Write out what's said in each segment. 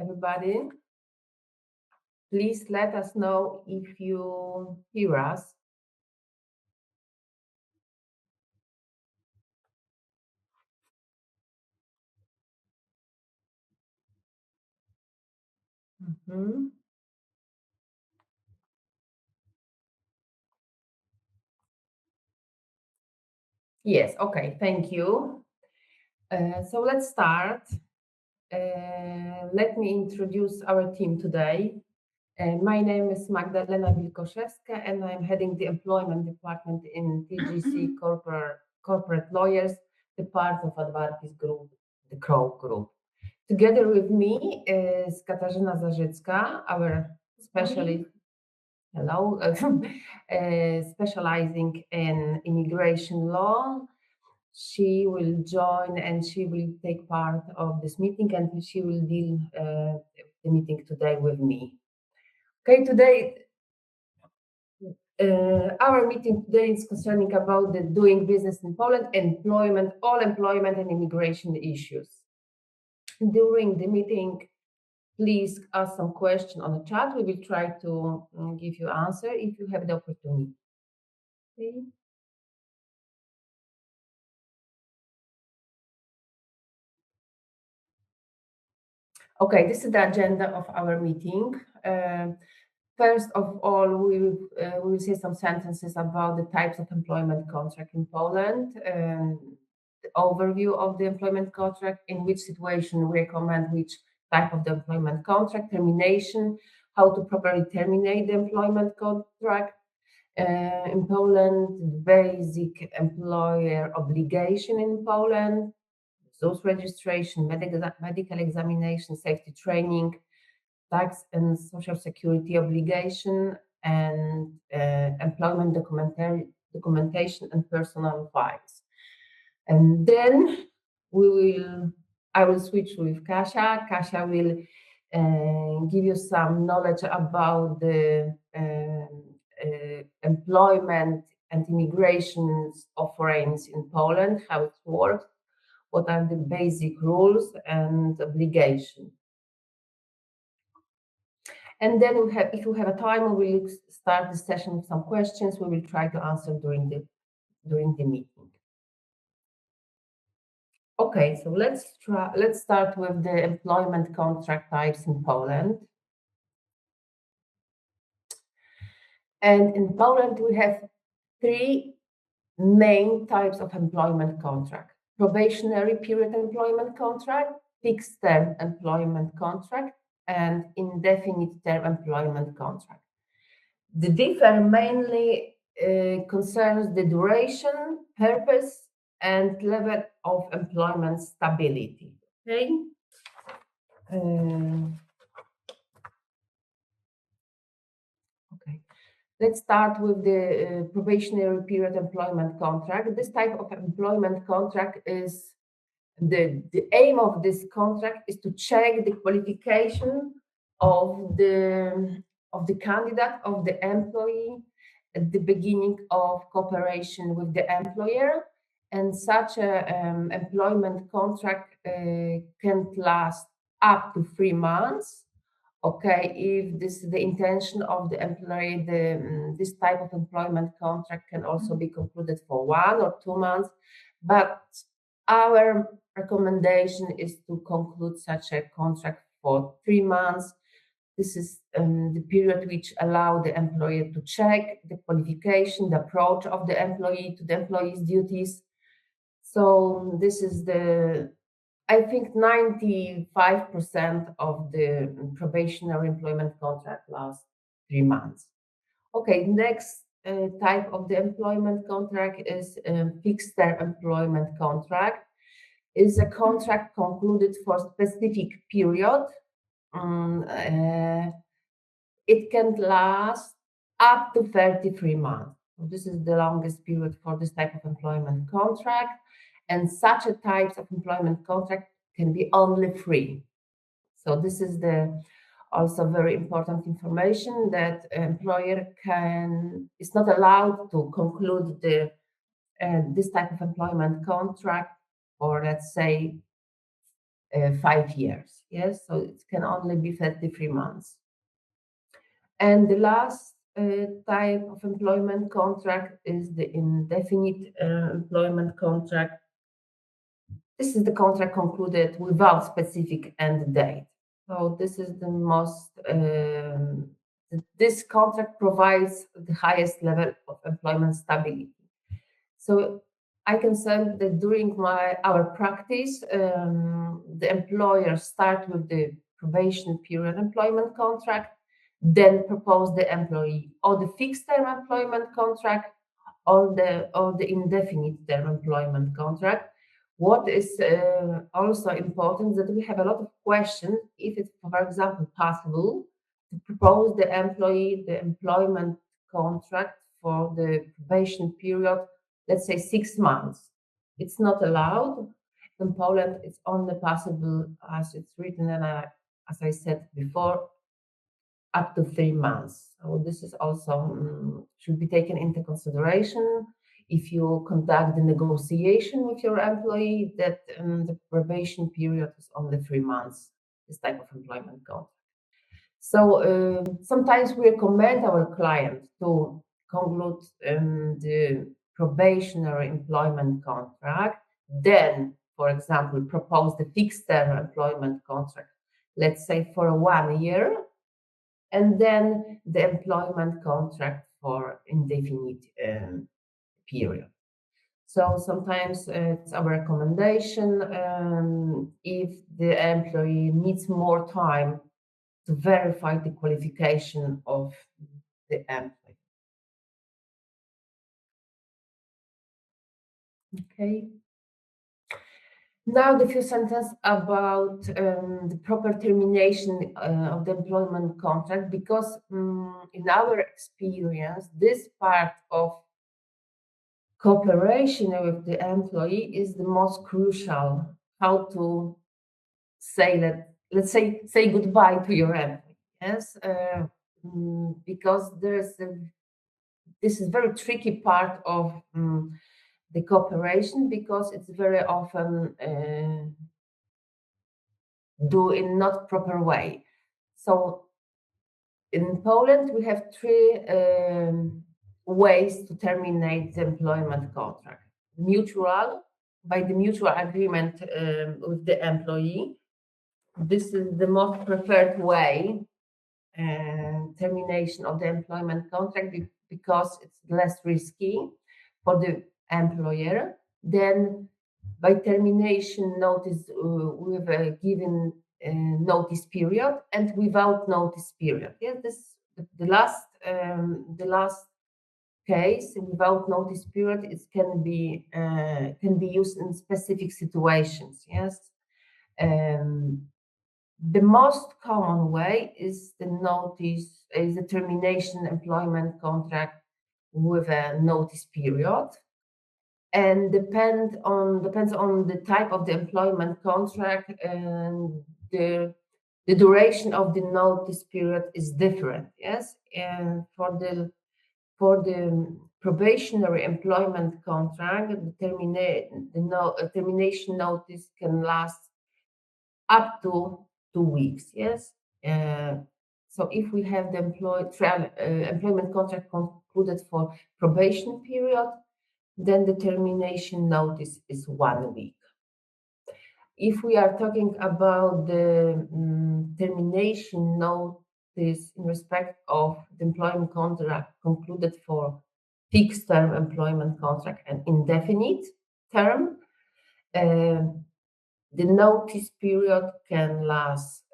everybody. Please let us know if you hear us. Yes, okay, thank you. So let's start. Let me introduce our team today. My name is Magdalena Wilkoszewska, and I'm heading the employment department in TGC Corporate Lawyers, the part of Advartis Group, the Crowe Group. Together with me is Katarzyna Zarzycka, our specialist. Hello, specializing in immigration law. She will join and she will take part of this meeting, and she will deal the meeting today with me. Okay, today our meeting today is concerning about the doing business in Poland, employment, all employment and immigration issues. During the meeting, please ask some question on the chat. We will try to give you answer if you have the opportunity. Okay. Okay, this is the agenda of our meeting. First of all, we will say some sentences about the types of employment contract in Poland, the overview of the employment contract, in which situation we recommend which type of the employment contract, termination, how to properly terminate the employment contract. In Poland, basic employer obligation in Poland, those registration, medical examination, safety training, tax and social security obligation, and employment documentation and personal files. And then I will switch with Kasia. Kasia will give you some knowledge about the employment and immigration offerings in Poland, how it works, what are the basic rules and obligations. And then if you have a time, we will start the session with some questions. We will try to answer during the meeting. Okay, so let's start with the employment contract types in Poland. And in Poland, we have three main types of employment contract: probationary period employment contract, fixed term employment contract, and indefinite term employment contract. The differ mainly concerns the duration, purpose, and level of employment stability. Okay. Okay. Let's start with the probationary period employment contract. This type of employment contract is the aim of this contract is to check the qualification of the candidate, of the employee at the beginning of cooperation with the employer, and such a employment contract can last up to 3 months. Okay, if this is the intention of the employee, this type of employment contract can also be concluded for 1 or 2 months, but our recommendation is to conclude such a contract for 3 months. This is the period which allows the employer to check the qualification, the approach of the employee to the employee's duties. So this is I think 95% of the probationary employment contract lasts 3 months. Okay, next type of the employment contract is fixed term employment contract. Is a contract concluded for a specific period. It can last up to 33 months. So this is the longest period for this type of employment contract. And such a types of employment contract can be only 3. So this is also very important information that employer is not allowed to conclude this type of employment contract for, let's say, 5 years. Yes, so it can only be 33 months. And the last type of employment contract is the indefinite employment contract. This is the contract concluded without specific end date. So this is the most, this contract provides the highest level of employment stability. So I can say that during our practice, the employer start with the probation period employment contract, then propose the employee or the fixed term employment contract or the indefinite term employment contract. What is also important that we have a lot of questions if it's, for example, possible to propose the employee the employment contract for the probation period, let's say 6 months. It's not allowed. In Poland, it's only possible as it's written, and as I said before, up to 3 months. So this is also should be taken into consideration if you conduct the negotiation with your employee that the probation period is only 3 months, this type of employment contract. So sometimes we recommend our client to conclude the probationary employment contract, then, for example, propose the fixed term employment contract, let's say for 1 year, and then the employment contract for indefinite period. So sometimes it's our recommendation if the employee needs more time to verify the qualification of the employee. Okay. Now the few sentences about the proper termination of the employment contract, because in our experience, this part of cooperation with the employee is the most crucial. How to say that, let's say goodbye to your employee. Yes, because this is very tricky part of the cooperation, because it's very often do in not proper way. So in Poland, we have 3 ways to terminate the employment contract. Mutual, by the mutual agreement with the employee. This is the most preferred way, termination of the employment contract, because it's less risky for the employer. Then by termination notice with a given notice period and without notice period. Yes, this the last case without notice period. It can be used in specific situations. Yes. The most common way is the termination employment contract with a notice period, and depends on the type of the employment contract, and the duration of the notice period is different. Yes, and for the probationary employment contract, the termination notice can last up to 2 weeks. Yes. So if we have the employment contract concluded for probation period, then the termination notice is 1 week. If we are talking about the termination notice in respect of the employment contract concluded for fixed term employment contract and indefinite term, the notice period can last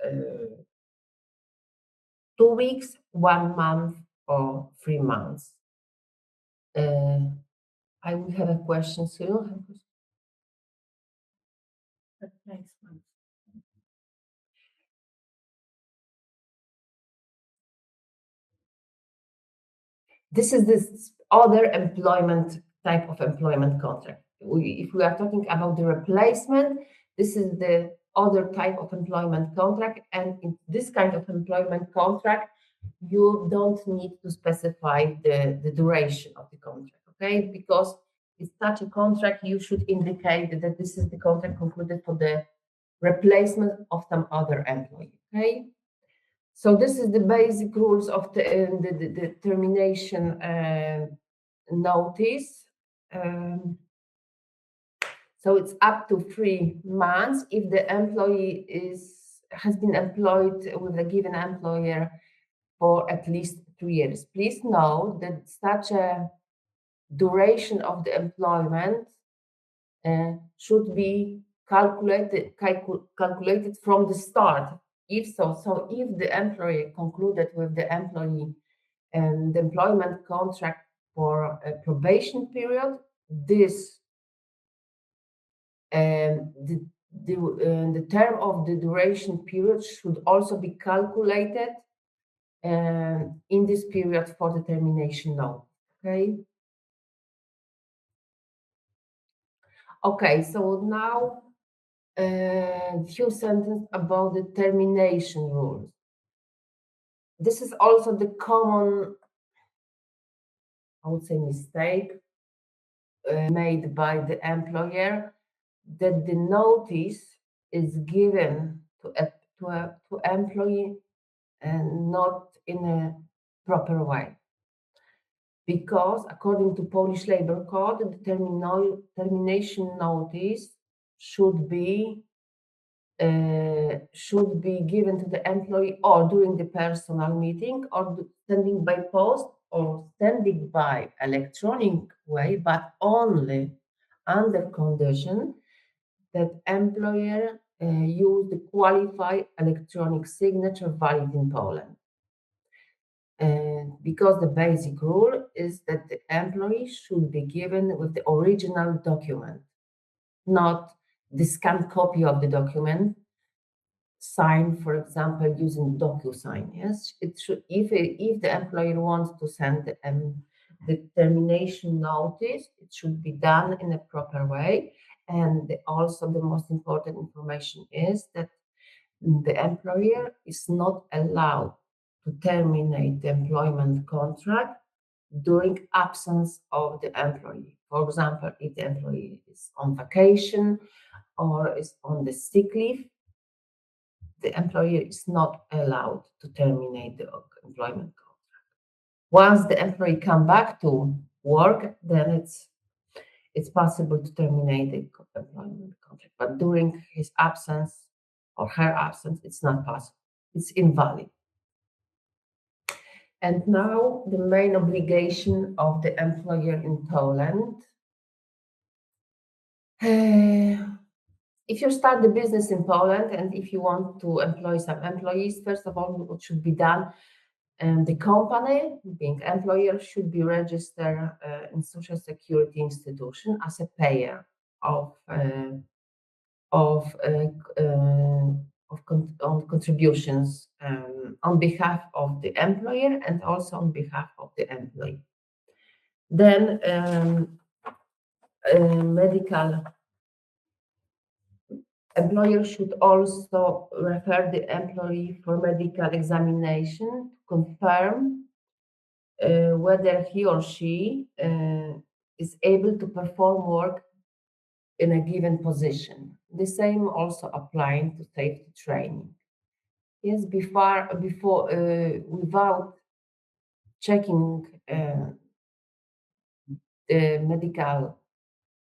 2 weeks, 1 month, or 3 months. I will have a question soon. Next one. This is this other employment type of employment contract. If we are talking about the replacement, this is the other type of employment contract. And in this kind of employment contract, you don't need to specify the duration of the contract, okay? Because it's such a contract, you should indicate that this is the contract concluded for the replacement of some other employee. Okay, so this is the basic rules of the termination notice. So it's up to 3 months if the employee has been employed with a given employer for at least 3 years. Please note that such a duration of the employment should be calculated from the start. If the employer concluded with the employee and the employment contract for a probation period, this the term of the duration period should also be calculated in this period for the termination note. Okay, so now a few sentences about the termination rules. This is also the common, I would say, mistake made by the employer, that the notice is given to employee and not in a proper way. Because according to Polish Labor Code, the termination notice should be given to the employee or during the personal meeting or sending by post or sending by electronic way, but only under condition that employer use the qualified electronic signature valid in Poland. Because the basic rule is that the employee should be given with the original document, not the scanned copy of the document, signed, for example, using DocuSign. Yes, it should. If the employer wants to send the termination notice, it should be done in a proper way. And also, the most important information is that the employer is not allowed to terminate the employment contract during absence of the employee. For example, if the employee is on vacation or is on the sick leave, the employer is not allowed to terminate the employment contract. Once the employee come back to work, then it's possible to terminate the employment contract. But during his absence or her absence, it's not possible. It's invalid. And now the main obligation of the employer in Poland. If you start the business in Poland and if you want to employ some employees, first of all, what should be done? The company, being employer, should be registered in Social Security institution as a payer of contributions on behalf of the employer and also on behalf of the employee. Then medical employer should also refer the employee for medical examination to confirm whether he or she is able to perform work in a given position. The same also applying to safety training. Yes, without checking the medical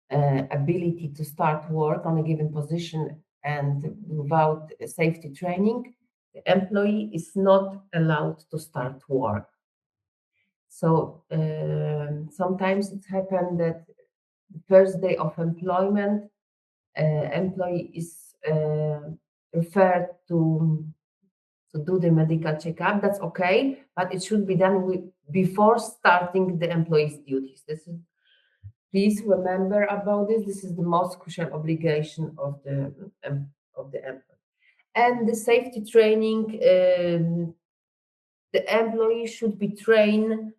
ability to start work on a given position and without safety training, the employee is not allowed to start work. So sometimes it happened that the first day of employment, employee is referred to do the medical checkup. That's okay, but it should be done before starting the employee's duties. Please remember about this. This is the most crucial obligation of the employee. And the safety training, the employee should be trained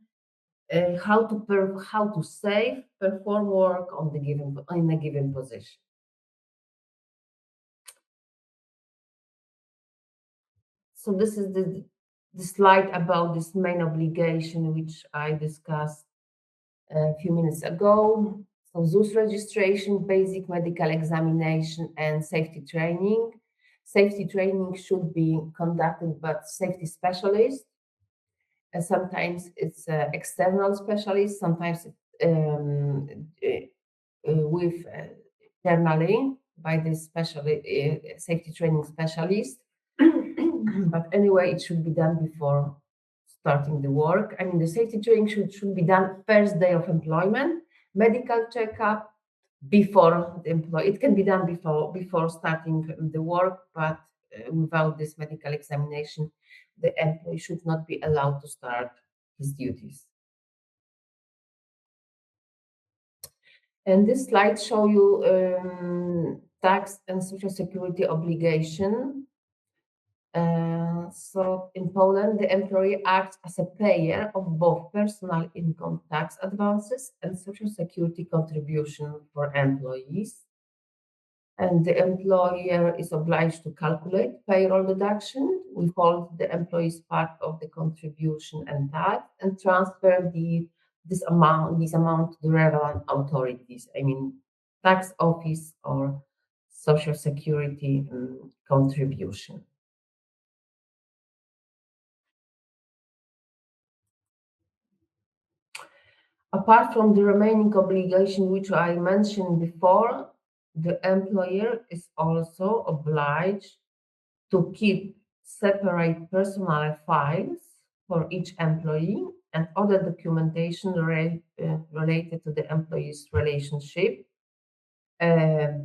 how to safe perform work in a given position. So this is the slide about this main obligation which I discussed a few minutes ago. So ZUS registration, basic medical examination, and safety training. Safety training should be conducted by safety specialists. Sometimes it's external specialists, sometimes with internally by the safety training specialist. But anyway, it should be done before starting the work. I mean, the safety training should be done first day of employment, medical checkup before the employee. It can be done before starting the work, but without this medical examination, the employee should not be allowed to start his duties. And this slide show you tax and social security obligation. So in Poland, the employee acts as a payer of both personal income tax advances and social security contribution for employees. And the employer is obliged to calculate payroll deduction, withhold the employee's part of the contribution and tax, and transfer this amount to the relevant authorities. I mean, tax office or social security contribution. Apart from the remaining obligation which I mentioned before, the employer is also obliged to keep separate personal files for each employee and other documentation related to the employee's relationship. How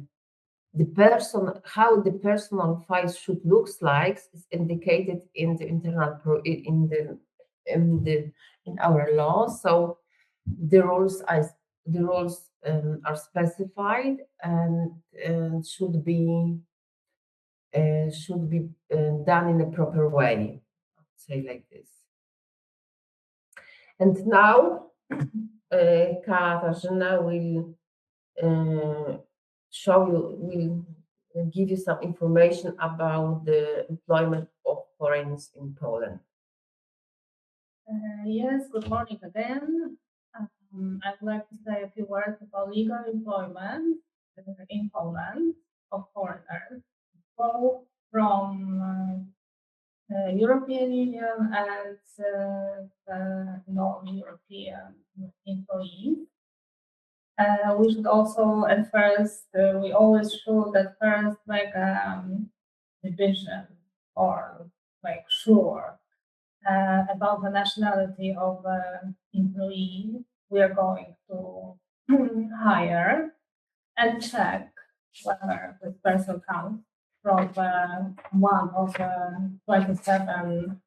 the personal files should look like is indicated in the in our law. So the rules are specified and should be done in a proper way. I'd say like this. And now Katarzyna will give you some information about the employment of foreigners in Poland. Yes, good morning again. I'd like to say a few words about legal employment in Poland of foreigners, both from European Union and non-European employees. We should also, at first, we always should at first make division or make sure about the nationality of the employee we are going to hire and check whether this person comes from one of the 27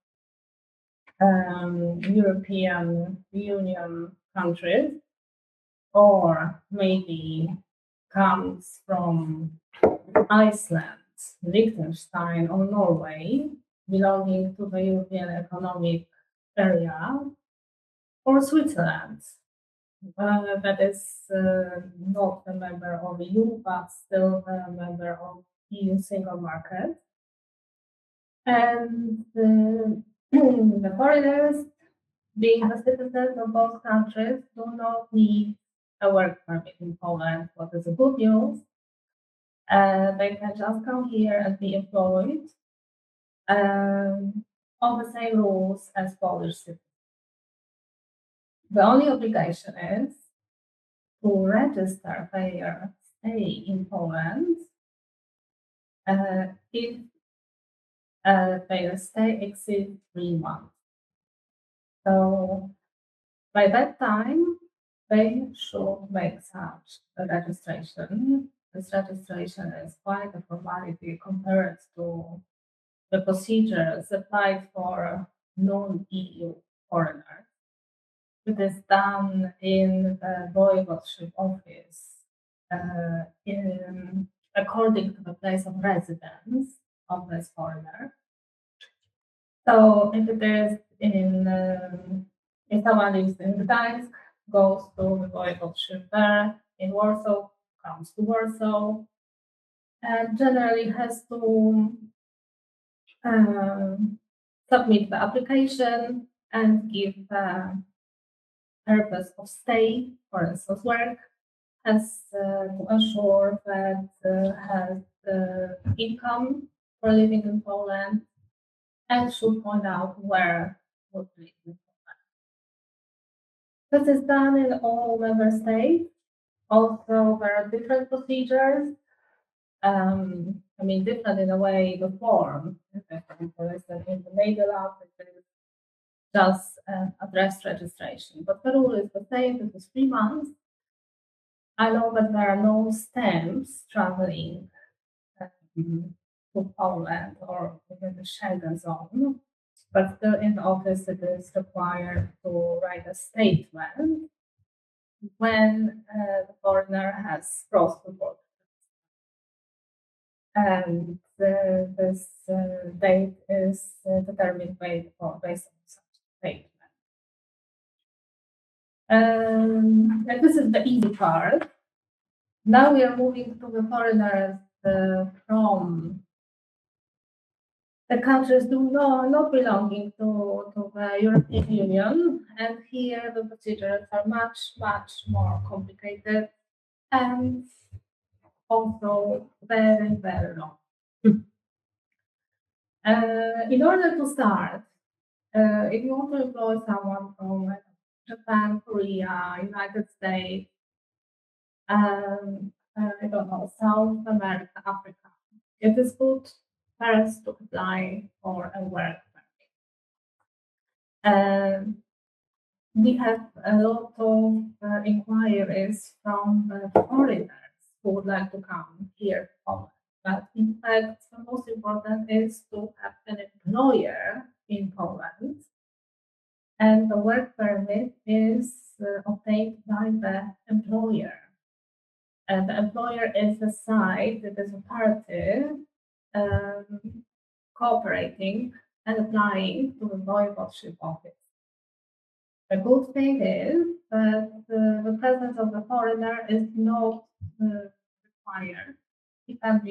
European Union countries, or maybe comes from Iceland, Liechtenstein, or Norway, belonging to the European Economic Area, or Switzerland, that is not a member of the EU, but still a member of EU single market. And the foreigners, being the citizens of both countries, do not need a work permit in Poland, what is a good news. They can just come here and be employed on the same rules as Polish citizens. The only obligation is to register their stay in Poland if their stay exceeds 3 months. So by that time, they should make such a registration. This registration is quite a formality compared to the procedures applied for non-EU foreigners. It is done in the voivodeship office according to the place of residence of this foreigner. So if it is if someone lives in Gdańsk, goes to the voivodeship there, in Warsaw, comes to Warsaw, and generally has to submit the application and give the purpose of stay, for instance, work, has to ensure that has income for living in Poland and should point out where would live in Poland. This is done in all member states. Also, there are different procedures. Different in a way, the form. For instance, in the legal office, it is just address registration. But the rule is the same. It is 3 months. I know that there are no stamps traveling to Poland or within the Schengen zone, but still in the office it is required to write a statement when the foreigner has crossed the border. And this date is determined based on such statement. And this is the easy part. Now we are moving to the foreigners from the countries not belonging to the European Union, and here the procedures are much, much more complicated and also very, very long. In order to start, if you want to employ someone from Japan, Korea, United States, I don't know, South America, Africa, it is good first to apply for a work permit. We have a lot of inquiries from foreigners who would like to come here to Poland. But in fact, the most important is to have an employer in Poland. And the work permit is obtained by the employer. And the employer is the side that is a party cooperating and applying to the voivodeship office. The good thing is that the presence of the foreigner is not required. It can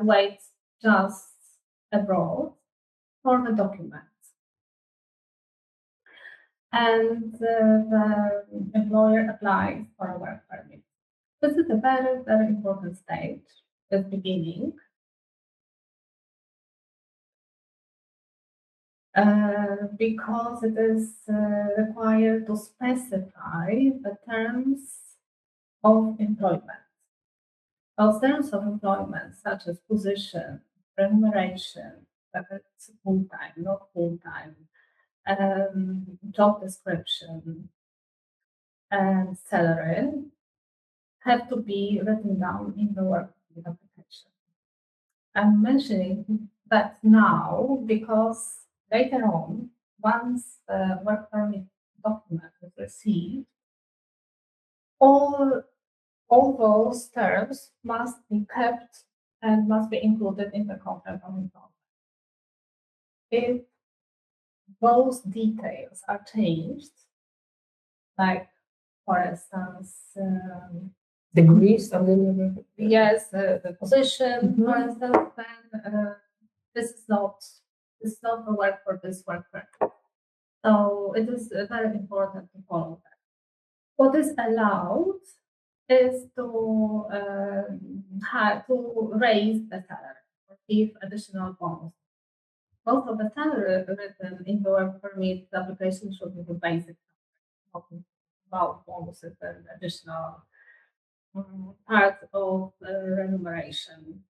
wait just abroad for the documents. And the employer applies for a work permit. This is a very, very important stage at the beginning. Because it is required to specify the terms of employment. Those terms of employment, such as position, remuneration, whether it's full-time, not full-time, job description, and salary, have to be written down in the work permit application. I'm mentioning that now because later on, once the work permit document is received, all those terms must be kept and must be included in the contract of employment. If those details are changed, like for instance, degrees and then yes, the position, for instance, then this is not the work for this work permit. So it is very important to follow that. What is allowed is to raise the salary or give additional bonus. Most of the salary written in the work permit application should be the basic salary, about bonuses and additional part of remuneration.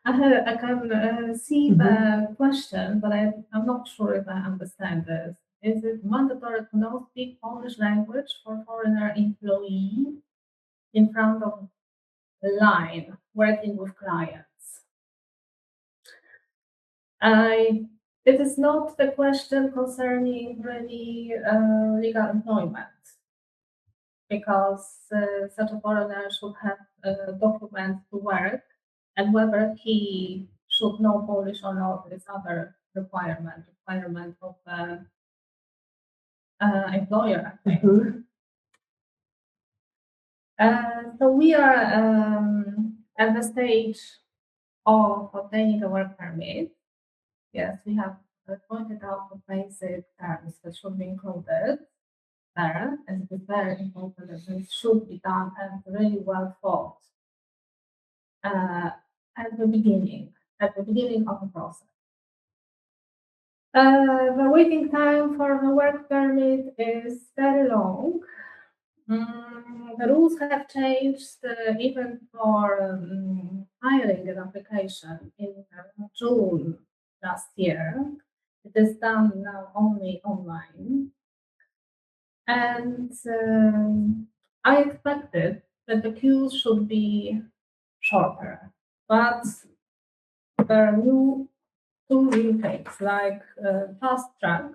I can see the question, but I'm not sure if I understand this. Is it mandatory to know speak Polish language for foreigner employee in front of the line working with clients? It is not the question concerning really legal employment, because such a foreigner should have documents to work, and whether he should know Polish or not is other requirement of the employer. So we are at the stage of obtaining a work permit. Yes, we have pointed out the basic terms that should be included. there, and it is very important that this should be done and really well thought at the beginning of the process. The waiting time for the work permit is very long. The rules have changed even for filing an application in June last year. It is done now only online. And I expected that the queues should be shorter, but there are two new things, like fast track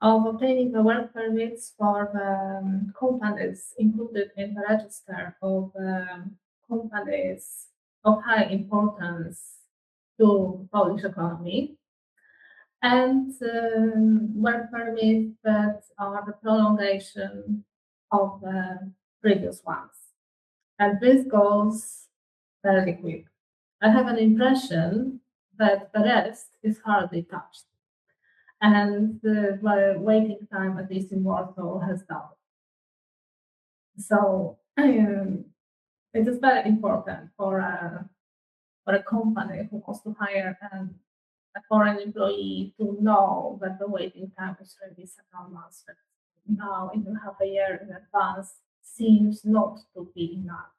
of obtaining the work permits for the companies included in the register of companies of high importance to Polish economy, and work permits that are the prolongation of the previous ones. And this goes very quick. I have an impression that the rest is hardly touched. And the waiting time, at least in Warsaw, has doubled. So it is very important for a company who wants to hire a foreign employee to know that the waiting time is really several months. But now, even half a year in advance, seems not to be enough.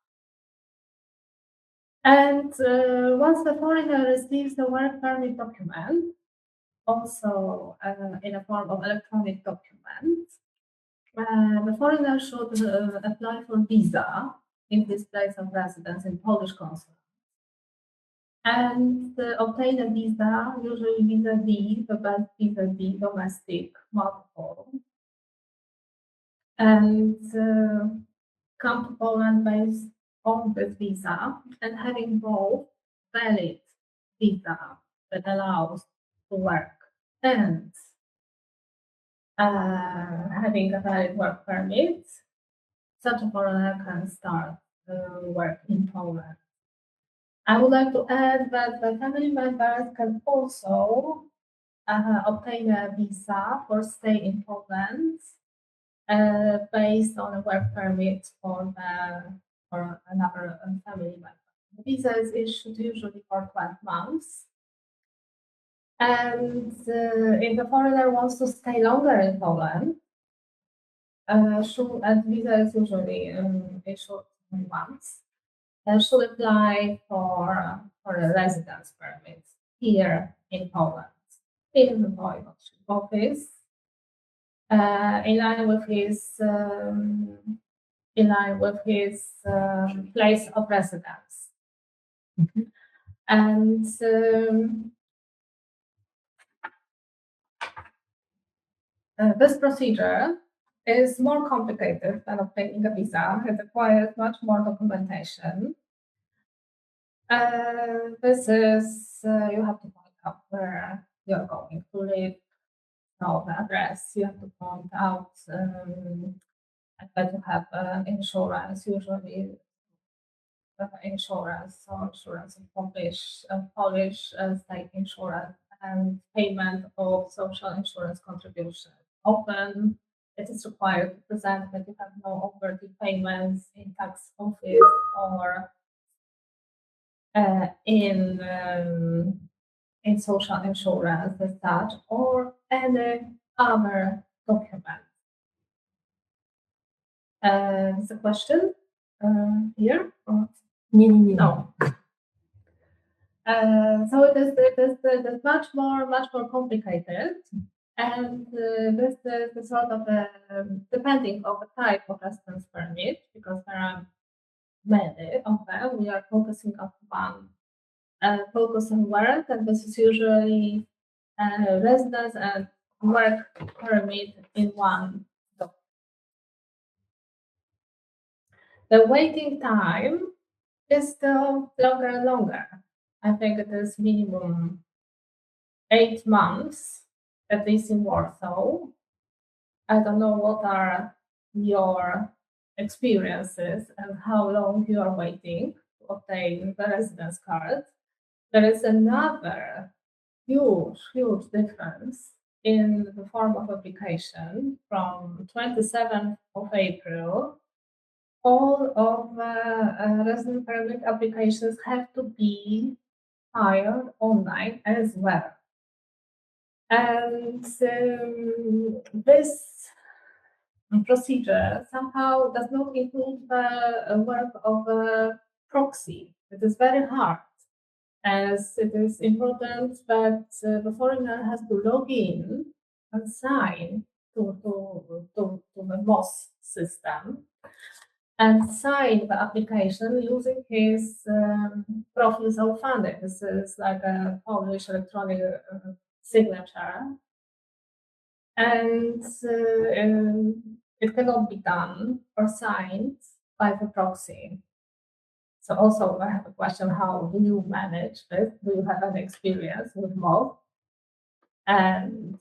And once the foreigner receives the work permit document, also in a form of electronic document, the foreigner should apply for visa in his place of residence in Polish consulate and obtain a visa, usually visa D, the best visa D, domestic, multiple, and come to Poland based on this visa and having both valid visa that allows to work and having a valid work permit, such a foreigner can start work in Poland. I would like to add that the family members can also obtain a visa for stay in Poland based on a work permit for another family member. The visa is issued usually for 12 months. And if the foreigner wants to stay longer in Poland, and visa is usually issued once, should apply for a residence permit here in Poland, in the Voivodeship office, in line with his place of residence. Mhm. And this procedure is more complicated than obtaining a visa. It requires much more documentation. This is, you have to point out where you're going to live, know the address. You have to point out that you have insurance, usually insurance or insurance of Polish state insurance and payment of social insurance contribution. Often it is required to present that you have no overdue payments in tax office or in social insurance as such, or any other document. Is a question here? Or? No. So it is much more complicated, and this is the sort of depending on the type of residence permit, because there are many of them. We are focusing on one. Focus on work, and this is usually residence and work permit in one document. The waiting time is still longer and longer. I think it is minimum 8 months, at least in Warsaw. I don't know what are your experiences and how long you are waiting to obtain the residence card. There is another huge difference in the form of application from 27th of April, all of resident permit applications have to be filed online as well. And this procedure somehow does not include the work of a proxy. It is very hard, as it is important that the foreigner has to log in and sign to the MOS system and sign the application using his profil zaufany. This is like a Polish electronic signature. And it cannot be done or signed by the proxy. So also I have a question, how do you manage this? Do you have any experience with MOS? And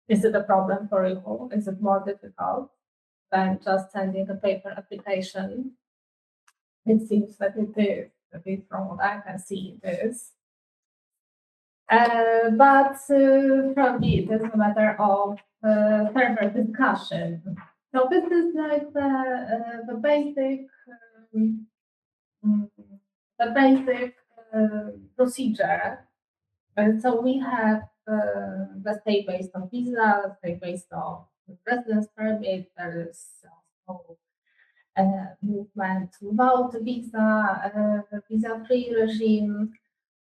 is it a problem for you? Is it more difficult than just sending a paper application? It seems that it is, at least from what I can see, it is. But probably it is a matter of further discussion. So this is like the basic procedure. So we have the stay based on visa, stay based on residence permit. There is also movement without visa, visa-free regime.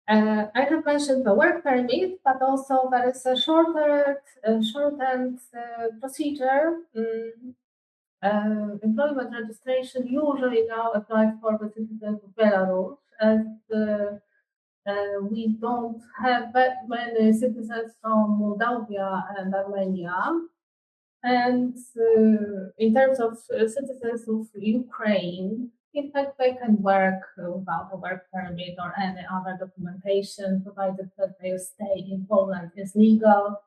I have mentioned the work permit, but also there is a shortened procedure. Employment registration usually now applies for the citizens of Belarus, as we don't have that many citizens from Moldavia and Armenia. And in terms of citizens of Ukraine, in fact, they can work without a work permit or any other documentation, provided that their stay in Poland is legal,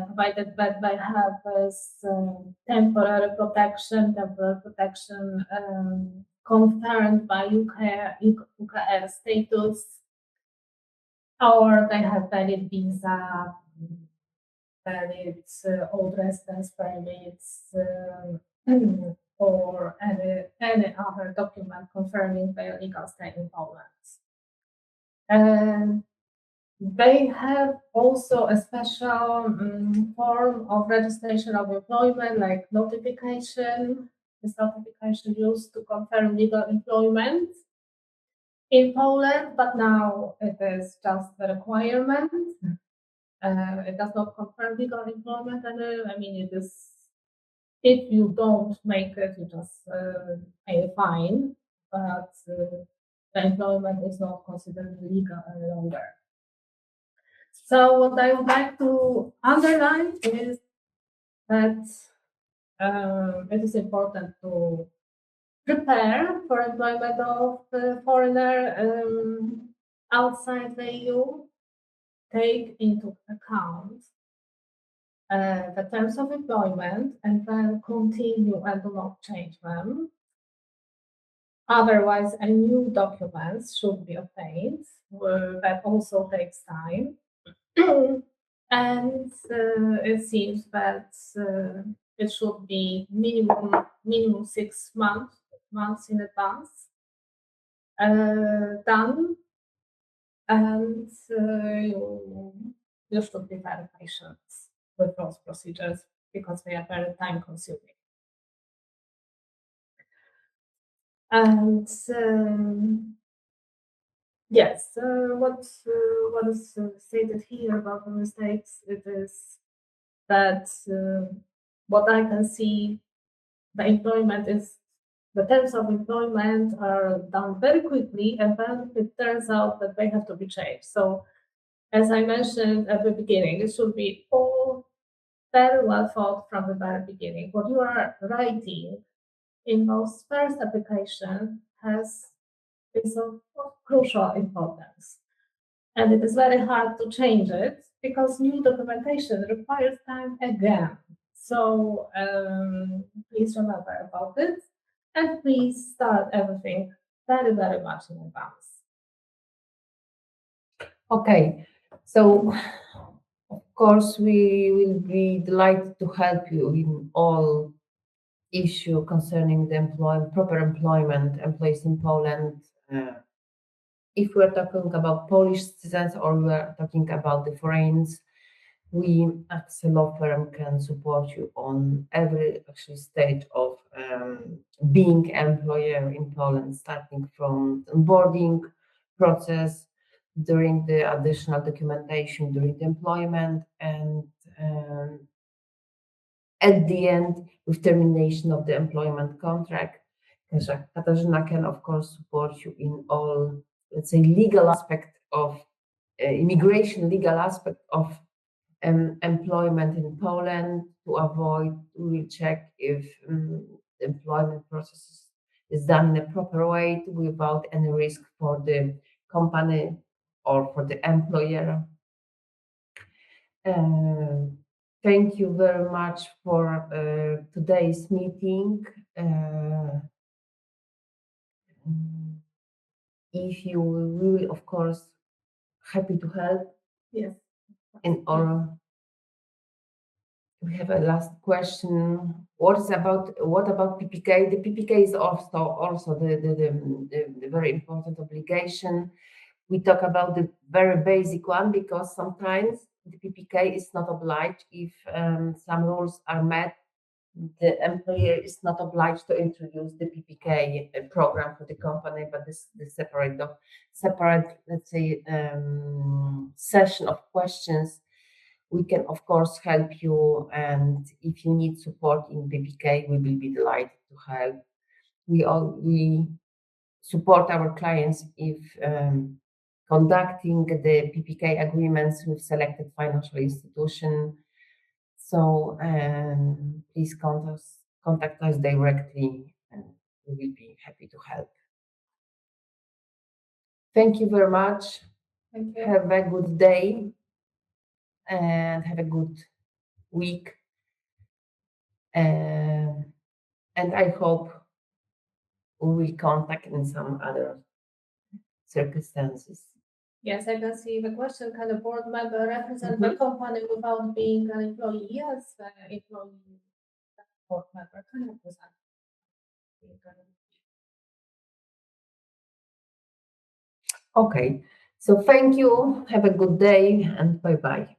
provided that they have this temporary protection confirmed by UKR status, or they have valid visa, valid old residence permits, or any other document confirming their legal stay in Poland. And they have also a special form of registration of employment, like notification. This notification used to confirm legal employment in Poland, but now it is just a requirement. It does not confirm legal employment anymore. I mean, it is, if you don't make it, you just pay a fine, but the employment is not considered legal any longer. So what I would like to underline is that it is important to prepare for employment of the foreigner outside the EU, take into account the terms of employment, and then continue and do not change them. Otherwise, a new document should be obtained. That also takes time. And it seems that it should be minimum 6 months in advance done, and you should be very patient with those procedures because they are very time consuming. And yes, what is stated here about the mistakes, it is that what I can see, the terms of employment are done very quickly, and then it turns out that they have to be changed. So, as I mentioned at the beginning, it should be all very well thought from the very beginning. What you are writing in those first application is of crucial importance. And it is very hard to change it because new documentation requires time again. So please remember about it, and please start everything very, very much in advance. Okay, so course, we will be delighted to help you in all issue concerning the proper employment employees in Poland. If we're talking about Polish citizens or we're talking about the foreigners, we as a law firm can support you on every actually stage of being employer in Poland, starting from onboarding process, during the additional documentation during the employment, and at the end with termination of the employment contract. Katarzyna can of course support you in all, let's say, legal aspect of immigration, legal aspect of employment in Poland to avoid. We will check if the employment process is done in a proper way without any risk for the company or for the employer. Thank you very much for today's meeting. If you will, of course, happy to help. Yes. We have a last question. What about PPK? The PPK is also the very important obligation. We talk about the very basic one because sometimes the PPK is not obliged. If some rules are met, the employer is not obliged to introduce the PPK program for the company, but this separate, let's say, session of questions. We can, of course, help you, and if you need support in PPK, we will be delighted to help. We support our clients if conducting the PPK agreements with selected financial institution. So please contact us directly, and we will be happy to help. Thank you very much. Thank you. Have a good day and have a good week. And I hope we will contact in some other circumstances. Yes, I can see the question: can a board member represent the company without being an employee? Yes, the employee board member can represent. Okay, so thank you. Have a good day and bye-bye.